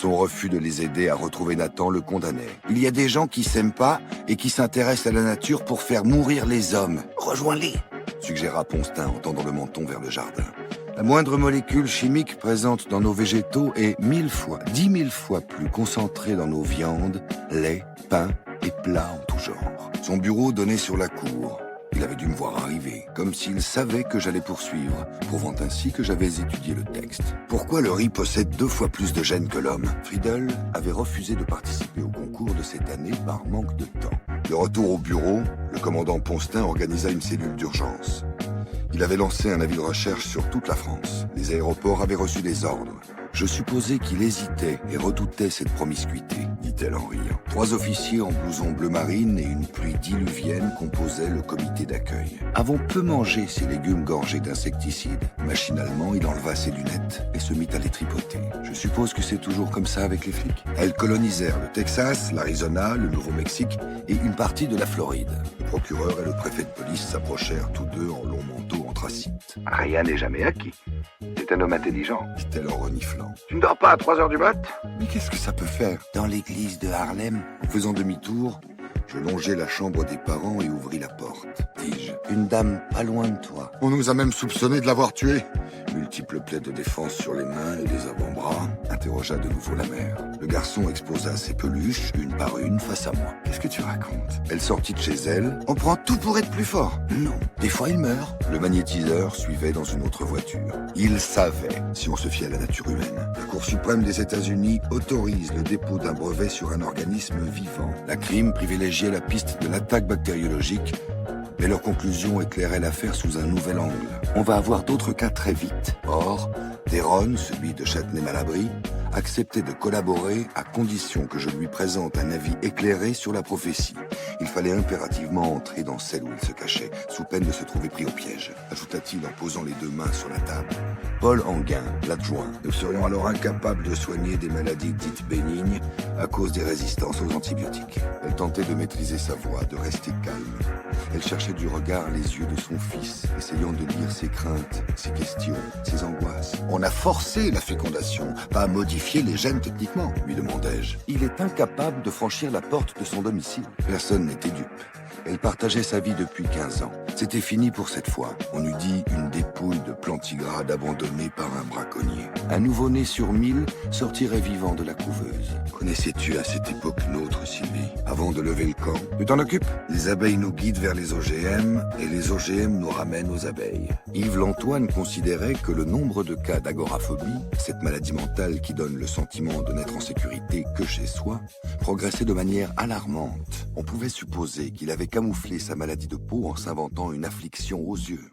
Son refus de les aider à retrouver Nathan le condamnait. Il y a des gens qui s'aiment pas et qui s'intéressent à la nature pour faire mourir les hommes. Rejoins-les, suggéra Ponstin en tendant le menton vers le jardin. La moindre molécule chimique présente dans nos végétaux est 1000 fois, 10 000 fois plus concentrée dans nos viandes, laits, pains et plats en tout genre. Son bureau donnait sur la cour. Il avait dû me voir arriver, comme s'il savait que j'allais poursuivre, prouvant ainsi que j'avais étudié le texte. Pourquoi le riz possède 2 fois plus de gènes que l'homme? Friedel avait refusé de participer au concours de cette année par manque de temps. De retour au bureau, le commandant Ponstin organisa une cellule d'urgence. Il avait lancé un avis de recherche sur toute la France. Les aéroports avaient reçu des ordres. Je supposais qu'il hésitait et redoutait cette promiscuité, dit-elle en riant. 3 officiers en blouson bleu marine et une pluie diluvienne composaient le comité d'accueil. Avons peu mangé ces légumes gorgés d'insecticides. Machinalement, il enleva ses lunettes et se mit à les tripoter. Je suppose que c'est toujours comme ça avec les flics. Elles colonisèrent le Texas, l'Arizona, le Nouveau-Mexique et une partie de la Floride. Le procureur et le préfet de police s'approchèrent tous deux en long manteau anthracite. Rien n'est jamais acquis. C'est un homme intelligent, dit-elle en reniflant. Tu ne dors pas à 3 heures du mat? Mais qu'est-ce que ça peut faire? Dans l'église de Harlem, en faisant demi-tour, je longeai la chambre des parents et ouvris la porte. Dis-je, une dame pas loin de toi. On nous a même soupçonné de l'avoir tué. Multiples plaies de défense sur les mains et les avant-bras, interrogea de nouveau la mère. Le garçon exposa ses peluches, une par une, face à moi. Qu'est-ce que tu racontes? Elle sortit de chez elle. On prend tout pour être plus fort. Non, des fois il meurt. Le magnétiseur suivait dans une autre voiture. Il savait, si on se fie à la nature humaine. La Cour suprême des États-Unis autorise le dépôt d'un brevet sur un organisme vivant. La crime privilégiait la piste de l'attaque bactériologique, mais leur conclusion éclairait l'affaire sous un nouvel angle. On va avoir d'autres cas très vite. Or, Théron, celui de Châtenay-Malabry, acceptait de collaborer à condition que je lui présente un avis éclairé sur la prophétie. Il fallait impérativement entrer dans celle où il se cachait, sous peine de se trouver pris au piège, ajouta-t-il en posant les 2 mains sur la table. Paul Anguin, l'adjoint, nous serions alors incapables de soigner des maladies dites bénignes à cause des résistances aux antibiotiques. Elle tentait de maîtriser sa voix, de rester calme. Elle cherchait du regard les yeux de son fils, essayant de lire ses craintes, ses questions, ses angoisses. On a forcé la fécondation, pas modifié les gènes techniquement, lui demandai-je. Il est incapable de franchir la porte de son domicile. Personne n'était dupe. Elle partageait sa vie depuis 15 ans. C'était fini pour cette fois. On eût dit une dépouille de plantigrade abandonnée par un braconnier. Un nouveau-né sur 1000 sortirait vivant de la couveuse. Connaissais-tu à cette époque l'autre, Sylvie? Avant de lever le camp, tu t'en occupes? Les abeilles nous guident vers les OGM et les OGM nous ramènent aux abeilles. Yves Lantoine considérait que le nombre de cas d'agoraphobie, cette maladie mentale qui donne le sentiment de n'être en sécurité que chez soi, progressait de manière alarmante. On pouvait supposer qu'il avait camouflé sa maladie de peau en s'inventant une affliction aux yeux.